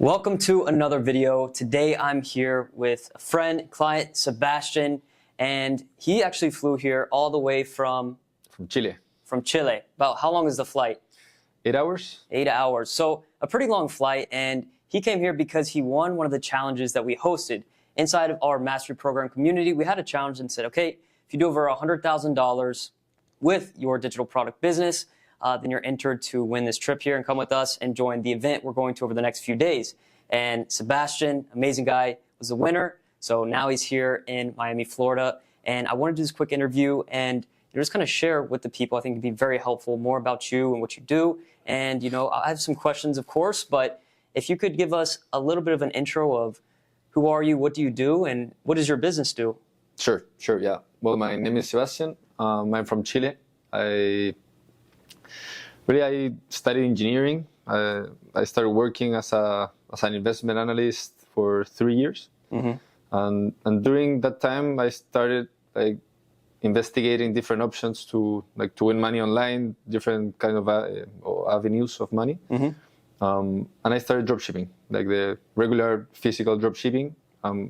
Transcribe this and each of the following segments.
Welcome to another video. Today I'm here with a friend, client, Sebastian, and he actually flew here all the way from Chile. From Chile. About how long is the flight? 8 hours. 8 hours. So a pretty long flight, and he came here because he won one of the challenges that we hosted inside of our mastery program community. We had a challenge and said, okay, if you do over $100,000 with your digital product business, then you're entered to win this trip here and come with us and join the event we're going to over the next few days. And Sebastian, amazing guy, was the winner. So now he's here in Miami, Florida. And I wanted to do this quick interview and just kind of share with the people. I think it'd be very helpful, more about you and what you do. And, I have some questions, of course, but if you could give us a little bit of an intro of who are you, what do you do, and what does your business do? Sure, yeah. Well, my name is Sebastian. I'm from Chile. I studied engineering. I started working as an investment analyst for 3 years. Mm-hmm. And during that time, I started investigating different options to win money online, different kind of avenues of money. Mm-hmm. And I started dropshipping, like the regular physical dropshipping.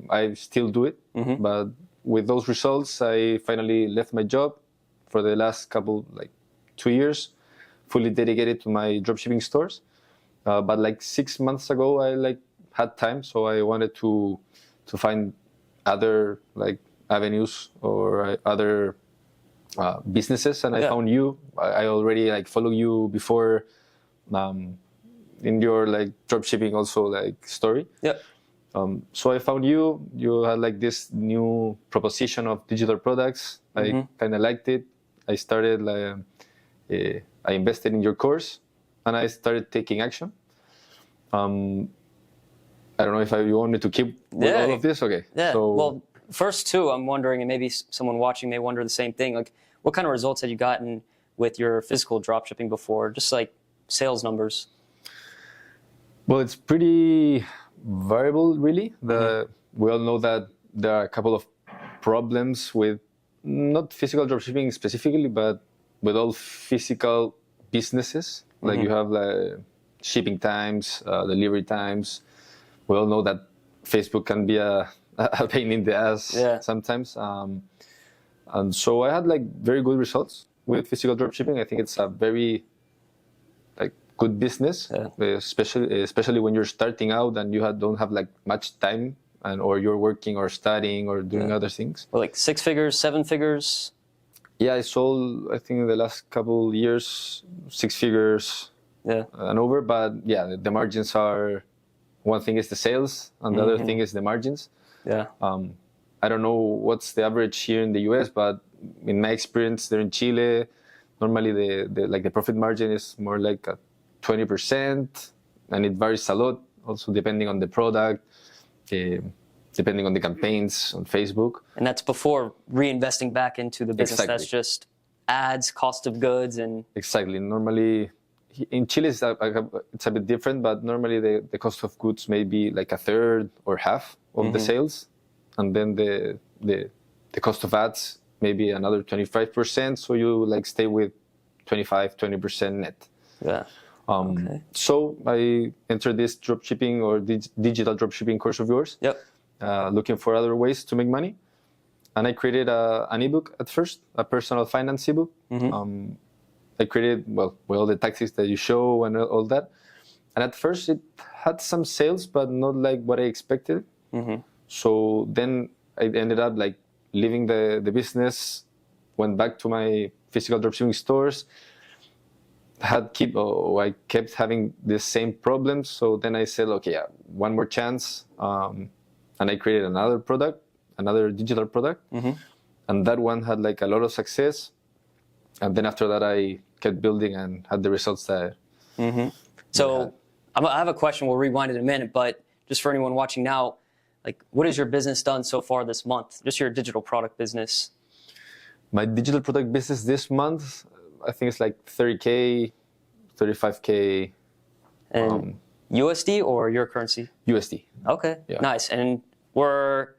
I still do it, mm-hmm. but with those results, I finally left my job for the last couple, 2 years, fully dedicated to my dropshipping stores. But 6 months ago, I had time, so I wanted to find other avenues or other businesses, and I found you. I already follow you before in your dropshipping also story. Yeah. So I found you. You had this new proposition of digital products. Mm-hmm. I kind of liked it. I started I invested in your course, and I started taking action. I don't know if you want me to keep with all of this. Okay. Yeah. So, well, first too, I'm wondering, and maybe someone watching may wonder the same thing. What kind of results have you gotten with your physical dropshipping before? Just sales numbers. Well, it's pretty variable, really. We all know that there are a couple of problems with not physical dropshipping specifically, but with all physical businesses. Mm-hmm. You have shipping times, delivery times. We all know that Facebook can be a pain in the ass sometimes. And so I had very good results with physical dropshipping. I think it's a very good business, especially when you're starting out and you don't have much time, or you're working or studying or doing other things. Well, 6 figures, 7 figures. Yeah, I sold, I think in the last couple years, 6 figures and over. But the margins are, one thing is the sales and the other thing is the margins. Yeah. I don't know what's the average here in the US, but in my experience there in Chile, normally the profit margin is more like 20%, and it varies a lot, also depending on the product, depending on the campaigns on Facebook. And that's before reinvesting back into the business. Exactly. That's just ads, cost of goods, and... Exactly. Normally, in Chile, it's a bit different, but normally the cost of goods may be a third or half of the sales. And then the cost of ads, maybe another 25%. So you stay with 20% net. Yeah. Okay. So I entered this dropshipping or digital dropshipping course of yours. Yep. Looking for other ways to make money. And I created an ebook at first, a personal finance ebook. Mm-hmm. I created, with all the taxes that you show and all that. And at first it had some sales, but not what I expected. Mm-hmm. So then I ended up leaving the business, went back to my physical dropshipping stores, I kept having the same problems. So then I said, okay, one more chance. And I created another product, another digital product. Mm-hmm. And that one had a lot of success. And then after that, I kept building and had the results that. Mm-hmm. So I have a question. We'll rewind it in a minute, but just for anyone watching now, what has your business done so far this month? Just your digital product business. My digital product business this month, I think it's 30K, 35K. And USD or your currency? USD. Okay, nice. And we're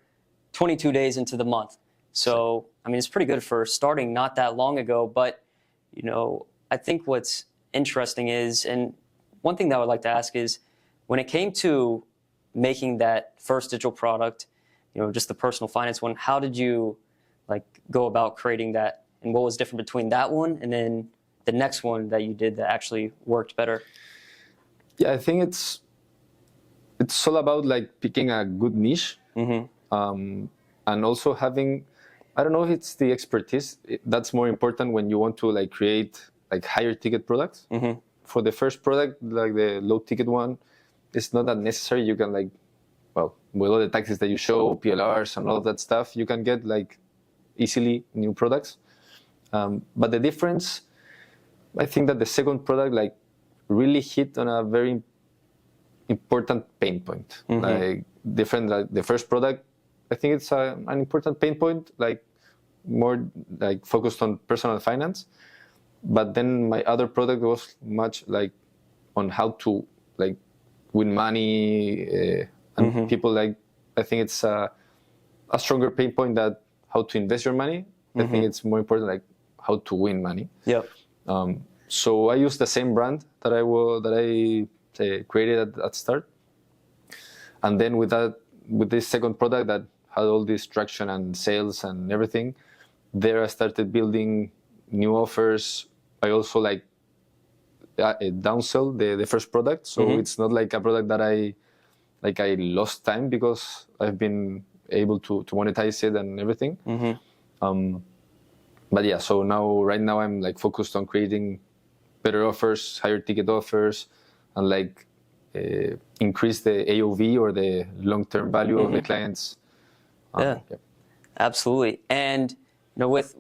22 days into the month. So, it's pretty good for starting not that long ago. But, I think what's interesting is, and one thing that I would like to ask is, when it came to making that first digital product, just the personal finance one, how did you like go about creating that, and what was different between that one and then the next one that you did that actually worked better? Yeah, I think it's all about like picking a good niche, and also having, I don't know if it's the expertise that's more important when you want to like create like higher ticket products. For the first product, like the low ticket one, it's not that necessary. You can like, well, with all the taxes that you show, PLRs and all of that stuff, you can get like easily new products. But the difference, I think that the second product like really hit on a very important pain point. Like different, like the first product, I think it's an important pain point, like more like focused on personal finance. But then my other product was much like on how to like win money, and people like, I think it's a stronger pain point that how to invest your money. I think it's more important like how to win money. Yep. So I used the same brand that I created at start, and then with this second product that had all this traction and sales and everything, there I started building new offers. I also like downsell the first product, so it's not like a product that I lost time because I've been able to monetize it and everything. But yeah, so right now I'm like focused on creating better offers, higher ticket offers, and like increase the AOV or the long-term value of the clients. Yeah, absolutely. And with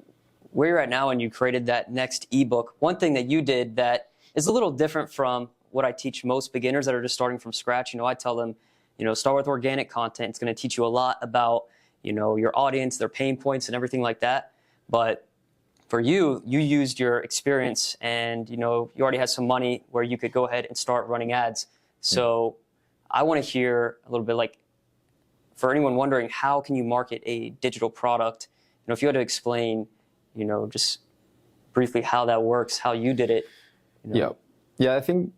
where you're at now, and you created that next ebook, one thing that you did that is a little different from what I teach most beginners that are just starting from scratch. I tell them, start with organic content. It's going to teach you a lot about, your audience, their pain points and everything like that. But for you used your experience and, you already had some money where you could go ahead and start running ads. So I want to hear a little bit like, for anyone wondering, how can you market a digital product? If you had to explain, just briefly how that works, how you did it. Yeah, I think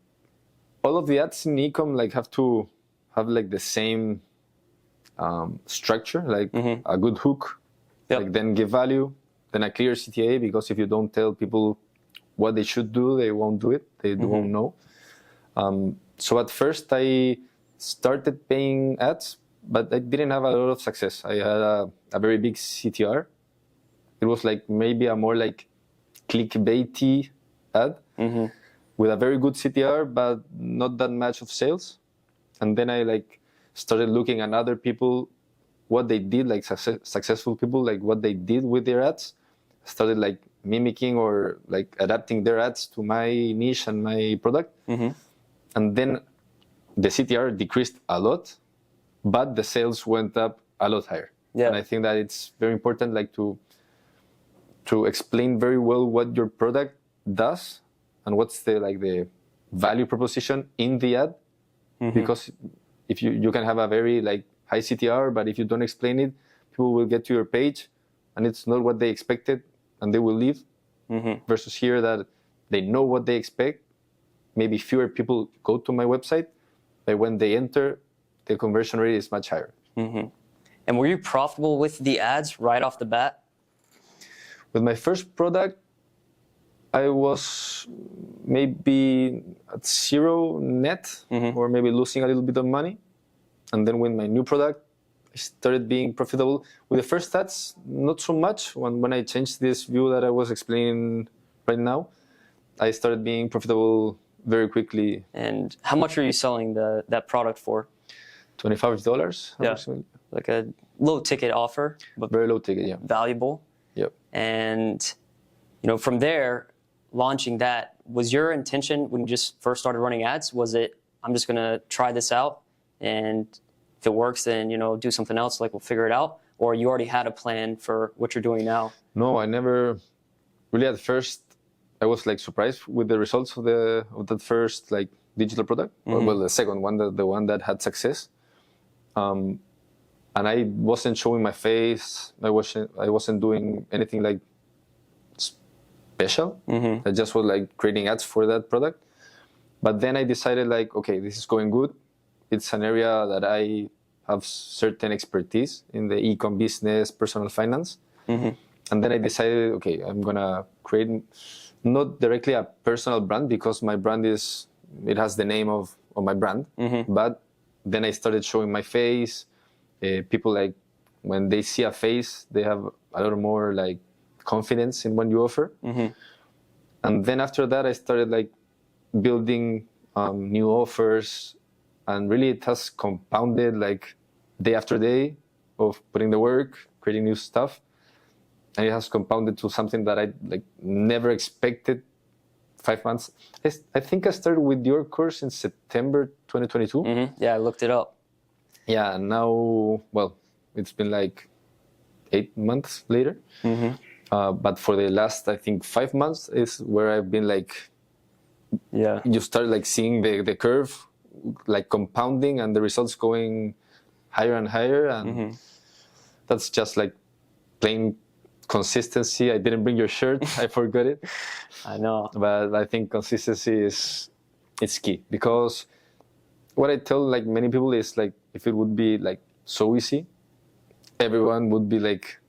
all of the ads in e-com like have to have like the same structure, like a good hook, like then give value, then a clear CTA, because if you don't tell people what they should do, they won't do it. They won't know. So at first I started paying ads, but I didn't have a lot of success. I had a very big CTR. It was like maybe a more like clickbaity ad with a very good CTR, but not that much of sales. And then I like started looking at other people, what they did, like successful people, like what they did with their ads. Started like mimicking or like adapting their ads to my niche and my product. And then the CTR decreased a lot, but the sales went up a lot higher. And I think that it's very important like to explain very well what your product does and what's the value proposition in the ad. Because if you can have a very like high CTR, but if you don't explain it, people will get to your page and it's not what they expected and they will leave. Versus here that they know what they expect. Maybe fewer people go to my website, but when they enter, the conversion rate is much higher. And were you profitable with the ads right off the bat? With my first product, I was maybe at zero net, or maybe losing a little bit of money. And then with my new product, I started being profitable. With the first ads, not so much. When I changed this view that I was explaining right now, I started being profitable very quickly. And how much are you selling that product for? $25 approximately. Like a low ticket offer, but very low ticket, yeah. Valuable. Yep. And from there, launching that, was your intention when you just first started running ads, was it, I'm just going to try this out, and if it works, then do something else, like we'll figure it out? Or you already had a plan for what you're doing now? No, I never really. At first, I was like surprised with the results of that first like digital product. Well, the second one, the one that had success. And I wasn't showing my face. I wasn't doing anything like special. I just was like creating ads for that product. But then I decided like, okay, this is going good. it's an area that I have certain expertise in the e-com business, personal finance. And then I decided, okay, I'm gonna create not directly a personal brand because my brand it has the name of my brand, but then I started showing my face. People like when they see a face, they have a lot more like confidence in what you offer. And then after that, I started like building new offers, and really it has compounded like day after day of putting the work, creating new stuff. And it has compounded to something that I like never expected 5 months. I think I started with your course in September 2022. Yeah, I looked it up. Yeah, and now, well, it's been like 8 months later. But for the last, I think, 5 months is where I've been like, you start like seeing the curve like compounding and the results going higher and higher. And that's just like plain consistency. I didn't bring your shirt. I forgot it. I know. But I think consistency is key, because what I tell like many people is like, if it would be like so easy, everyone would be like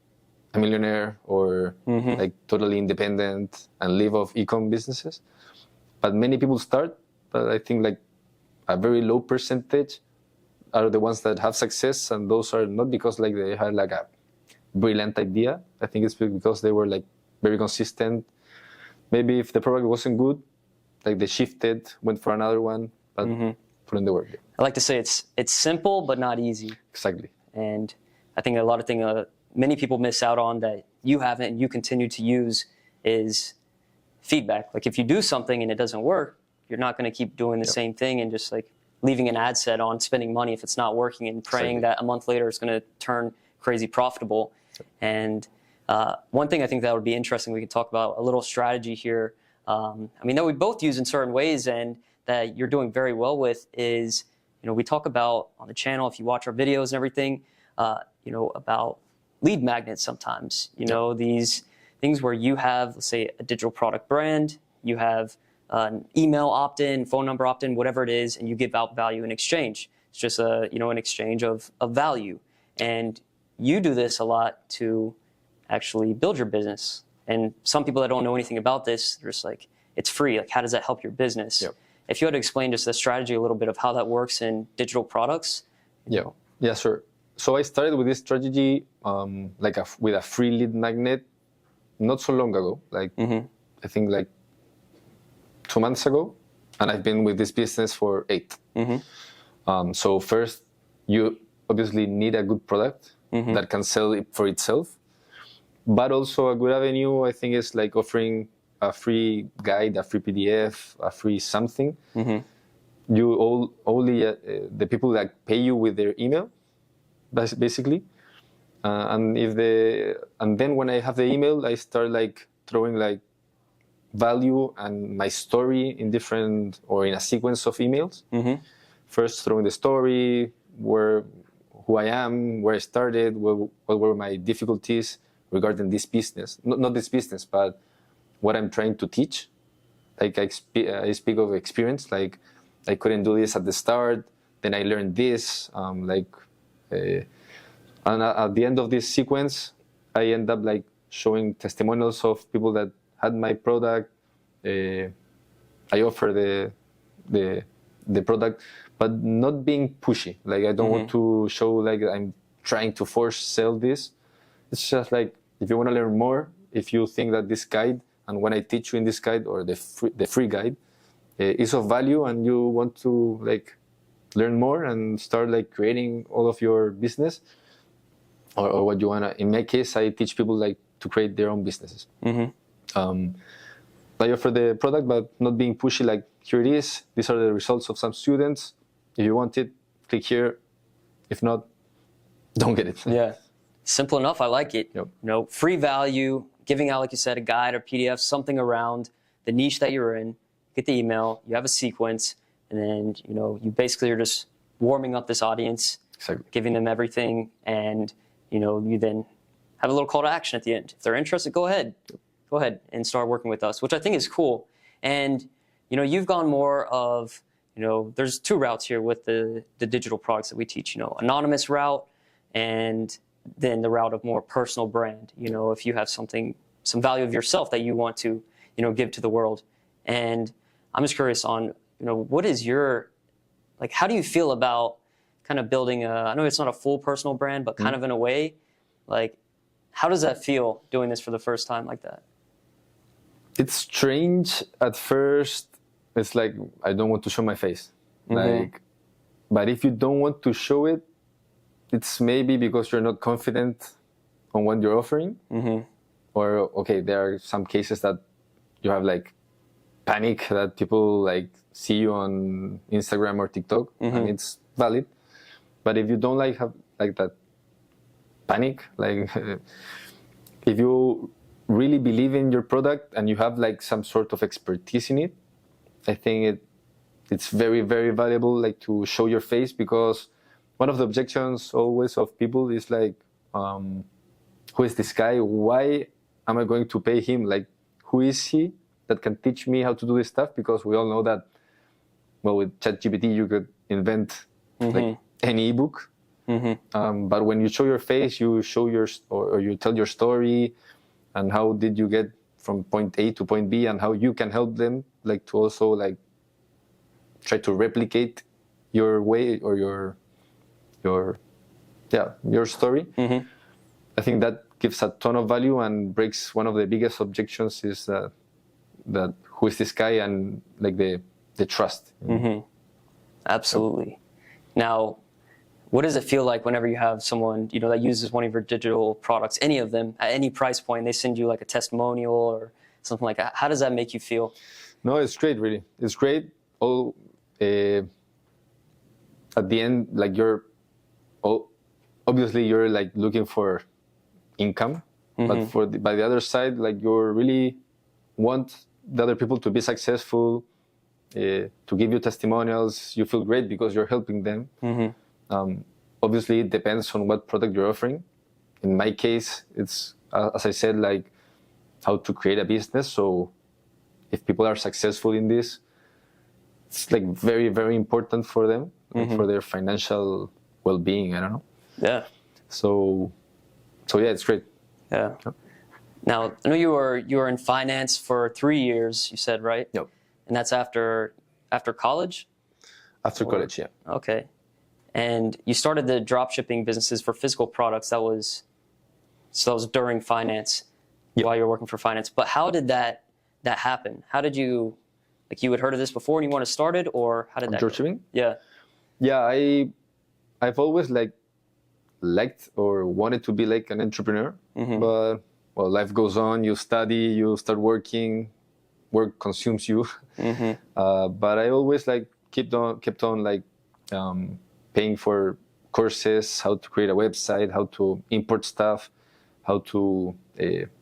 a millionaire or like totally independent and live off e-com businesses. But many people start, but I think like a very low percentage are the ones that have success, and those are not because like they had like a brilliant idea. I think it's because they were like very consistent. Maybe if the product wasn't good, like they shifted, went for another one, but put in the work. I like to say it's simple but not easy. Exactly. And I think a lot of things many people miss out on that you haven't and you continue to use is feedback. Like if you do something and it doesn't work, you're not going to keep doing the same thing and just like leaving an ad set on, spending money if it's not working, and praying that a month later it's going to turn crazy profitable. And one thing I think that would be interesting, we could talk about a little strategy here. I mean, that we both use in certain ways and that you're doing very well with is, we talk about on the channel, if you watch our videos and everything, about lead magnets sometimes, these things where you have, let's say, a digital product brand, you have an email opt-in, phone number opt-in, whatever it is, and you give out value in exchange. It's just an exchange of value. And you do this a lot to actually build your business. And some people that don't know anything about this, they're just like, it's free. Like, how does that help your business? If you had to explain just the strategy a little bit of how that works in digital products. Yeah, sure. So I started with this strategy with a free lead magnet not so long ago, like I think like 2 months ago, and I've been with this business for 8. So first, you obviously need a good product that can sell it for itself, but also a good avenue, I think, is like offering a free guide, a free PDF, a free something. You only the people that pay you with their email, basically, and then when I have the email, I start like throwing like value and my story in different or in a sequence of emails. First, throwing the story, who I am, where I started, what were my difficulties regarding this business. Not this business, but what I'm trying to teach. Like I speak of experience. Like I couldn't do this at the start. Then I learned this. And at the end of this sequence, I end up like showing testimonials of people that had my product. I offer the product, but not being pushy. Like I don't want to show like I'm trying to force sell this. It's just like, if you want to learn more, if you think that this guide and when I teach you in this guide or the free guide is of value and you want to like learn more and start like creating all of your business or what you want to, in my case, I teach people like to create their own businesses. I offer the product, but not being pushy, like here it is. These are the results of some students. If you want it, click here. If not, don't get it. Yeah. Simple enough. I like it. Free value, giving out, like you said, a guide or PDF, something around the niche that you're in. Get the email, you have a sequence, and then, you basically are just warming up this audience, giving them everything, and, you then have a little call to action at the end. If they're interested, go ahead and start working with us, which I think is cool. And, you've gone more of, there's two routes here with the digital products that we teach, anonymous route and then the route of more personal brand, if you have some value of yourself that you want to, give to the world. And I'm just curious on, what is your, how do you feel about kind of building I know it's not a full personal brand, but kind of in a way, how does that feel doing this for the first time like that? It's strange at first. It's like, I don't want to show my face. But if you don't want to show it, it's maybe because you're not confident on what you're offering. Or, okay, there are some cases that you have panic that people see you on Instagram or TikTok, and it's valid. But if you don't have that panic, if you really believe in your product and you have some sort of expertise in it, I think it's very, very valuable to show your face, because one of the objections always of people is who is this guy? Why am I going to pay him? Who is he that can teach me how to do this stuff? Because we all know that, well, with ChatGPT you could invent any ebook. But when you show your face, you show or you tell your story, and how did you get from point A to point B, and how you can help them to also try to replicate your way or your story. I think that gives a ton of value and breaks one of the biggest objections, is that who is this guy, and the trust. Absolutely. Now, what does it feel like whenever you have someone that uses one of your digital products, any of them, at any price point, they send you a testimonial or something like that? How does that make you feel? No, it's great, really. It's great. At the end, obviously you're looking for income, but by the other side, you really want the other people to be successful, to give you testimonials. You feel great because you're helping them. Obviously, it depends on what product you're offering. In my case, it's, as I said, how to create a business. So if people are successful in this, it's very, very important for them, for their financial well-being. I don't know. Yeah. So yeah, it's great. Yeah. Now, I know you were in finance for 3 years, you said, right? Yep. And that's after college? After college, yeah. Okay. And you started the dropshipping businesses for physical products. That was during finance, while you were working for finance. But how did that happen? How did you, you had heard of this before and you want to start it, or how did that Dropshipping? Yeah. Yeah, I've always liked or wanted to be an entrepreneur. But, well, life goes on. You study, you start working, work consumes you. But I always kept on paying for courses, how to create a website, how to import stuff, how to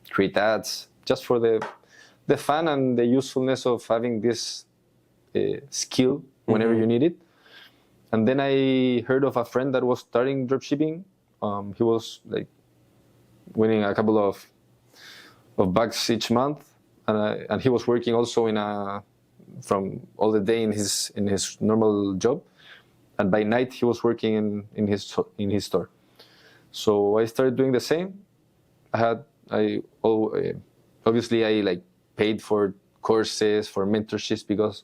create ads, just for the fun and the usefulness of having this skill whenever you need it. And then I heard of a friend that was starting dropshipping. He was winning a couple of bucks each month, and he was working also from all the day in his normal job. And by night he was working in his store. So I started doing the same. Obviously I paid for courses, for mentorships, because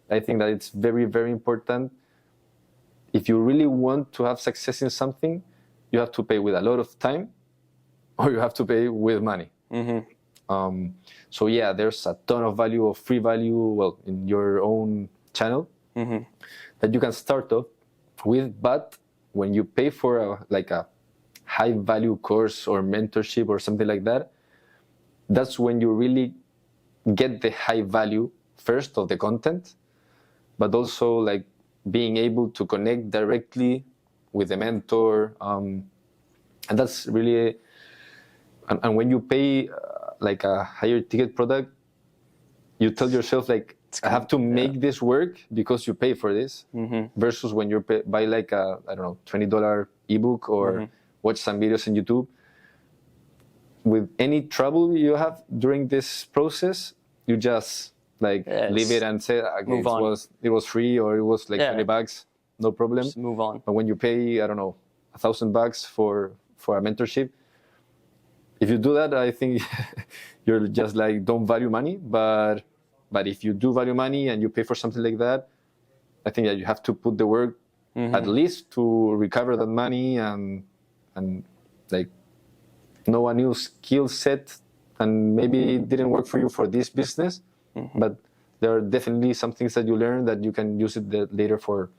I think that it's very, very important. If you really want to have success in something, you have to pay with a lot of time, or you have to pay with money. So yeah, there's a ton of value, of free value, in your own channel that you can start off with. But when you pay for a high value course or mentorship or something like that, that's when you really get the high value first of the content, but also being able to connect directly with the mentor. And that's really, and when you pay a higher ticket product, you tell yourself I have to make this work because you pay for this, versus when you buy I don't know, $20 ebook or watch some videos on YouTube. With any trouble you have during this process, you just like leave it and say, okay, move on. it was free, or it was like $20, no problem. Just move on. But when you pay, I don't know, $1,000 for a mentorship, if you do that, I think you're just like don't value money. But if you do value money and you pay for something like that, I think that you have to put the work at least to recover that money and like know a new skill set. And maybe it didn't work for you for this business, but there are definitely some things that you learn that you can use it later for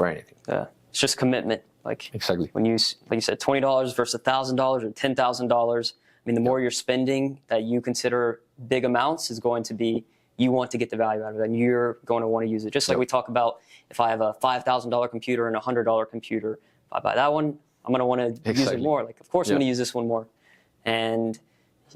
anything. Yeah, it's just commitment. Like exactly when you, like you said, $20 versus $1,000 or $10,000. I mean, the more you're spending that you consider big amounts is going to be, you want to get the value out of it, and you're going to want to use it. Just like we talk about, if I have a $5,000 computer and a $100 computer, if I buy that one, I'm going to want to use it more. Like, of course, I'm going to use this one more. And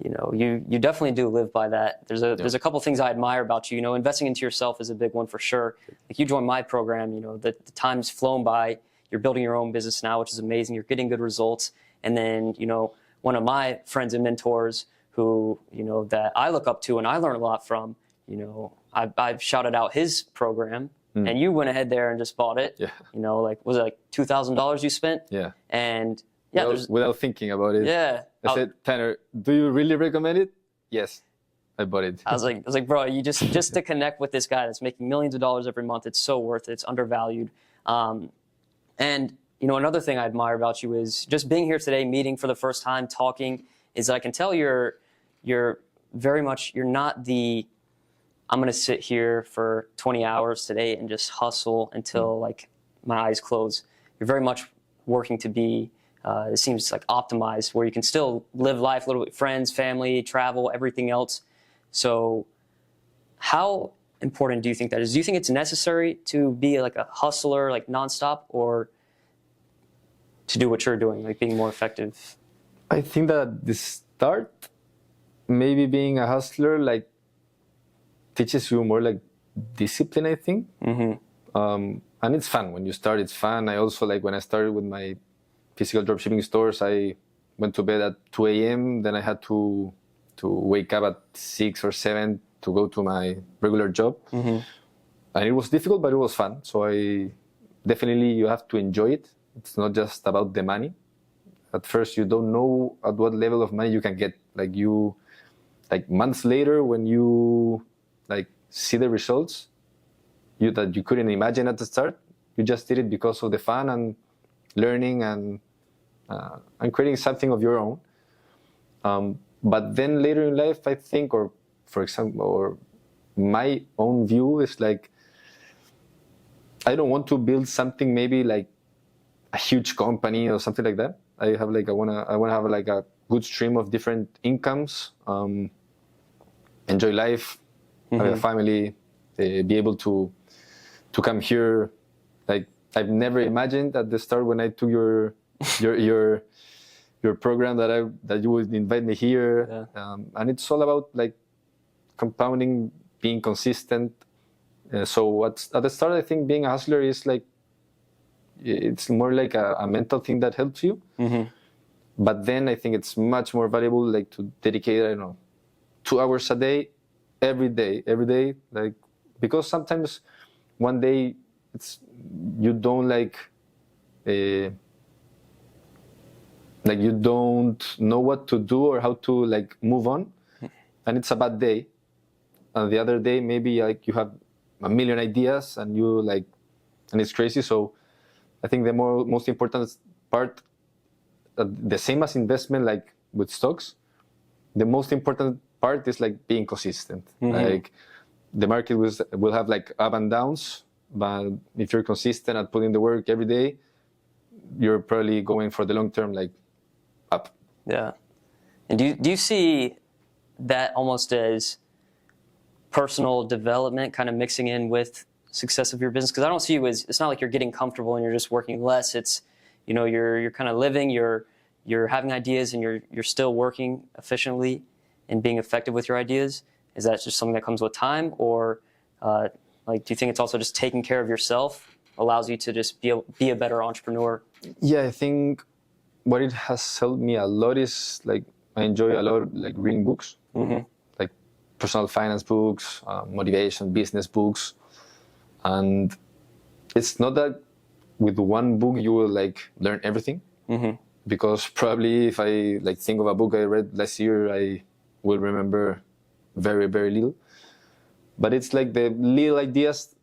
you know, you definitely do live by that. There's a couple things I admire about you. You know, investing into yourself is a big one for sure. Like you joined my program, you know, the time's flown by. You're building your own business now, which is amazing. You're getting good results. And then, you know, one of my friends and mentors who, you know, that I look up to and I learn a lot from, you know, I've shouted out his program, and you went ahead there and just bought it. Yeah. You know, like, was it like $2,000 you spent? Yeah. And yeah, without thinking about it. Yeah. I said, Tanner, do you really recommend it? Yes. I bought it. I was like, bro, you just to connect with this guy that's making millions of dollars every month, it's so worth it. It's undervalued. And you know, another thing I admire about you is just being here today, meeting for the first time, talking, is I can tell you're very much, you're not the, I'm going to sit here for 20 hours today and just hustle until like my eyes close. You're very much working to be, it seems like optimized, where you can still live life a little bit, friends, family, travel, everything else. So how important do you think that is? Do you think it's necessary to be like a hustler, like nonstop, or to do what you're doing, like being more effective? I think that at the start, maybe being a hustler, like teaches you more like discipline, I think. And it's fun. When you start, it's fun. I also like when I started with my physical dropshipping stores, I went to bed at 2 a.m. Then I had to wake up at 6 or 7 to go to my regular job. And it was difficult, but it was fun. So you have to enjoy it. It's not just about the money. At first, you don't know at what level of money you can get. Like months later, when you like see the results that you couldn't imagine at the start, you just did it because of the fun and learning and creating something of your own. But then later in life, I think, or for example, or my own view is like, I don't want to build something maybe like a huge company or something like that. I want to have like a good stream of different incomes, enjoy life, have a family, be able to come here. Like I've never imagined at the start when I took your program that you would invite me here. And it's all about like compounding, being consistent. So at the start, I think being a hustler is like, it's more like a mental thing that helps you. But then I think it's much more valuable like to dedicate, I don't know, 2 hours a day, every day, like, because sometimes one day you don't like you don't know what to do or how to like move on, and it's a bad day. And the other day maybe like you have a million ideas and it's crazy. So I think the most important part, the same as investment, like with stocks, the most important part is like being consistent. Like the market will have like up and downs, but if you're consistent at putting the work every day, you're probably going for the long term, like up. Yeah. And do you see that almost as personal development kind of mixing in with success of your business? Because I don't see you as, it's not like you're getting comfortable and you're just working less. It's, you know, you're kind of living, you're having ideas, and you're still working efficiently and being effective with your ideas. Is that just something that comes with time, or like do you think it's also just taking care of yourself allows you to just be a better entrepreneur? Yeah, I think what it has helped me a lot is like I enjoy a lot like reading books. Like personal finance books, motivation, business books, and it's not that with one book you will like learn everything. Because probably if I like think of a book I read last year, I will remember very, very little. But it's like the little ideas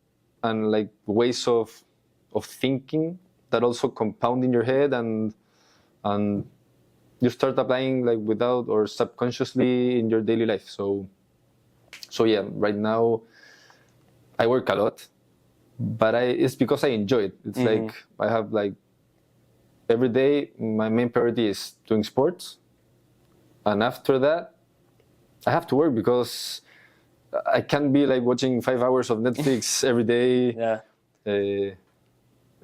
and like ways of thinking that also compound in your head, and you start applying like without or subconsciously in your daily life. So yeah, right now I work a lot, but it's because I enjoy it. It's like I have like every day my main priority is doing sports, and after that I have to work because I can't be like watching 5 hours of Netflix every day. Yeah.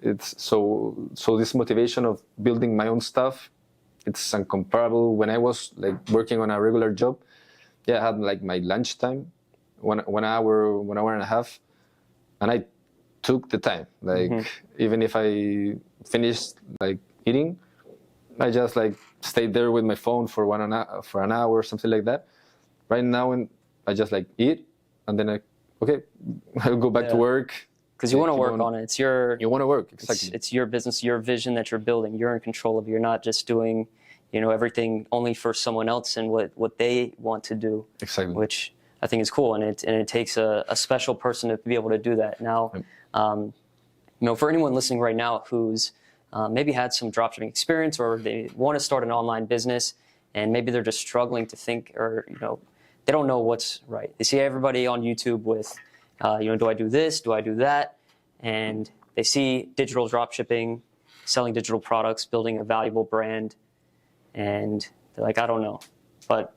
It's so this motivation of building my own stuff, it's incomparable. When I was like working on a regular job, yeah, I had like my lunchtime, one hour and a half, and I took the time. Like even if I finished like eating, I just like stayed there with my phone for an hour, something like that. Right now, and I just like eat, and then I'll go back to work. Because you want to work on it. You want to work, exactly. It's your business, your vision that you're building. You're in control of it. You're not just doing, everything only for someone else and what they want to do. Exactly. Which I think is cool, and it takes a special person to be able to do that. Now, for anyone listening right now who's maybe had some dropshipping experience, or they want to start an online business, and maybe they're just struggling to think, or they don't know what's right. They see everybody on YouTube with, do I do this? Do I do that? And they see digital dropshipping, selling digital products, building a valuable brand, and they're like, I don't know. But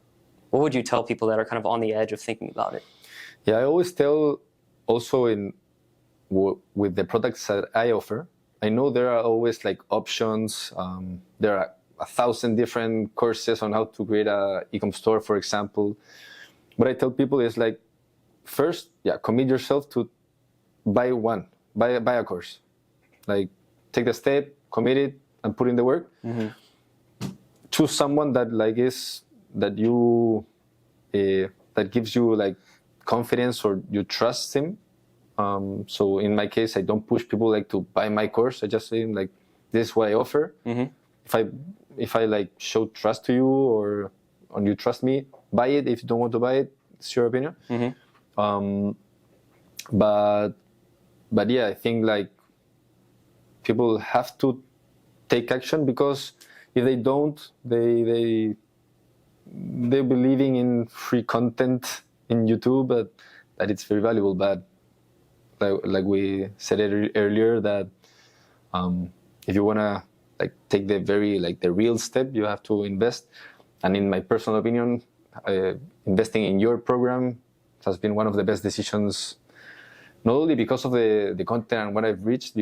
what would you tell people that are kind of on the edge of thinking about it? Yeah, I always tell also with the products that I offer, I know there are always like options. There are 1,000 different courses on how to create a e-com store, for example. What I tell people is like, first, commit yourself to buy a course. Like, take the step, commit it, and put in the work. Choose someone that like that gives you like confidence, or you trust him. So in my case, I don't push people like to buy my course. I just say like, this is what I offer. If I like show trust to you, or you trust me, buy it. If you don't want to buy it, it's your opinion. But yeah, I think like people have to take action, because if they don't, they'll be living in free content in YouTube, but that it's very valuable. But like we said earlier, that if you wanna like take the real step, you have to invest. And in my personal opinion, investing in your program has been one of the best decisions, not only because of the content and what I've reached,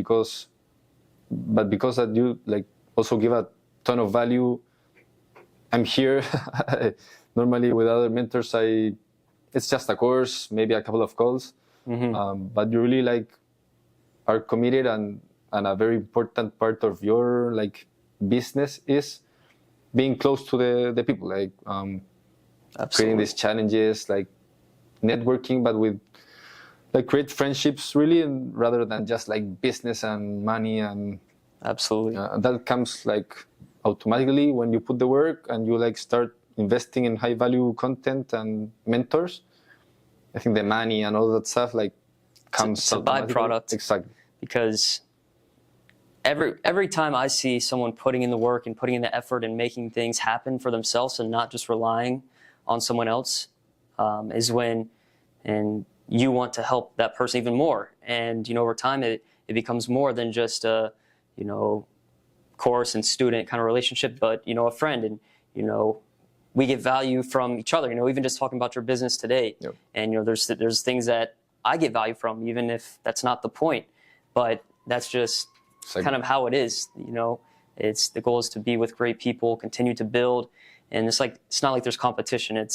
but because that you like also give a ton of value. I'm here. Normally with other mentors, it's just a course, maybe a couple of calls, but you really like are committed, and a very important part of your like business is being close to the people, like creating these challenges, like networking, but with like create friendships really, and rather than just like business and money. And absolutely, that comes like automatically when you put the work and you like start investing in high value content and mentors. I think the money and all that stuff like comes. It's a byproduct. Exactly. Because every time I see someone putting in the work and putting in the effort and making things happen for themselves and not just relying on someone else, is when and you want to help that person even more. And over time it becomes more than just a course and student kind of relationship, but a friend. And we get value from each other. Even just talking about your business today, and there's things that I get value from, even if that's not the point, but that's just kind of how it is. It's the goal is to be with great people, continue to build, and it's not like there's competition.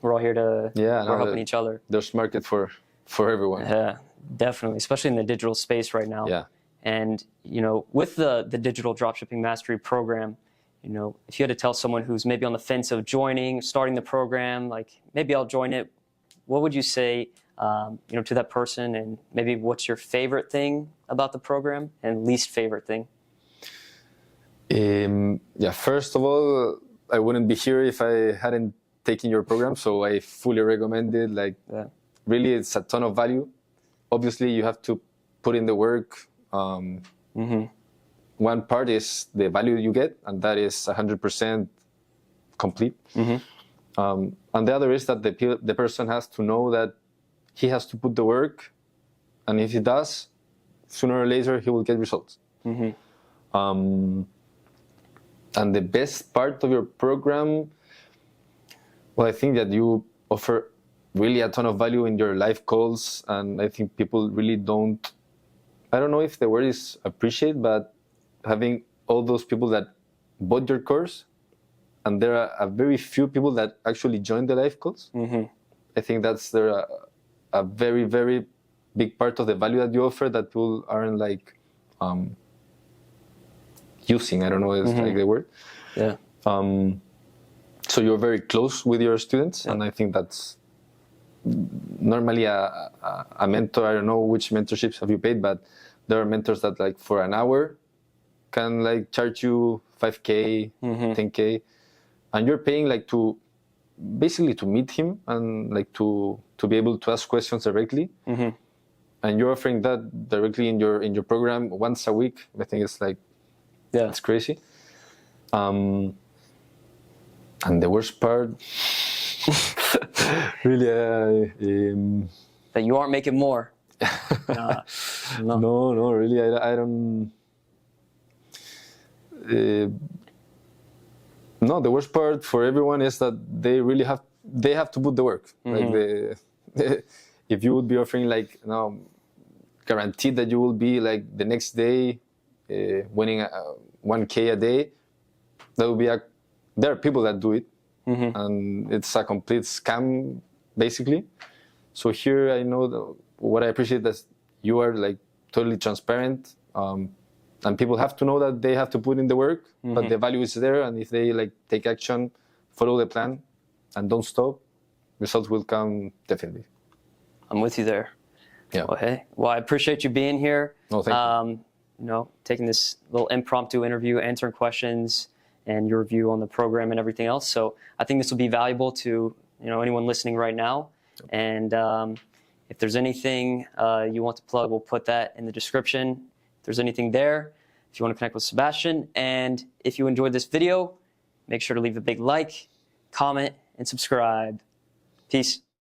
We're all here to we're helping each other. There's market for everyone. Yeah, definitely, especially in the digital space right now. Yeah. And with the digital dropshipping mastery program, if you had to tell someone who's maybe on the fence of starting the program, like maybe I'll join it, what would you say, to that person? And maybe what's your favorite thing about the program and least favorite thing? First of all, I wouldn't be here if I hadn't taken your program. So I fully recommend it. Really, it's a ton of value. Obviously, you have to put in the work. One part is the value you get, and that is 100% complete. And the other is that the person has to know that he has to put the work, and if he does, sooner or later he will get results. And the best part of your program, well, I think that you offer really a ton of value in your live calls, and I think people really don't, I don't know if the word is appreciate, but having all those people that bought your course, and there are a very few people that actually join the live calls. I think that's a very, very big part of the value that you offer that people aren't using. I don't know if it's like the word. Yeah. So you're very close with your students, and I think that's normally a mentor. I don't know which mentorships have you paid, but there are mentors that for an hour can charge you 5K, 10K, and you're paying to basically to meet him and to be able to ask questions directly. And you're offering that directly in your program once a week. I think it's it's crazy. And the worst part, really, that you aren't making more. No, really, I don't. No, the worst part for everyone is that they have to put the work. If you would be offering guaranteed that you will be the next day winning 1K a day, that would be there are people that do it, and it's a complete scam basically. So here I know what I appreciate that you are totally transparent, and people have to know that they have to put in the work, but the value is there, and if they take action, follow the plan, and don't stop, results will come definitely. I'm with you there. Yeah. Well, hey, I appreciate you being here. No, thank you. Taking this little impromptu interview, answering questions, and your view on the program and everything else. So I think this will be valuable to anyone listening right now. And if there's anything you want to plug, we'll put that in the description. If there's anything there, if you want to connect with Sebastian, and if you enjoyed this video, make sure to leave a big like, comment, and subscribe. Peace.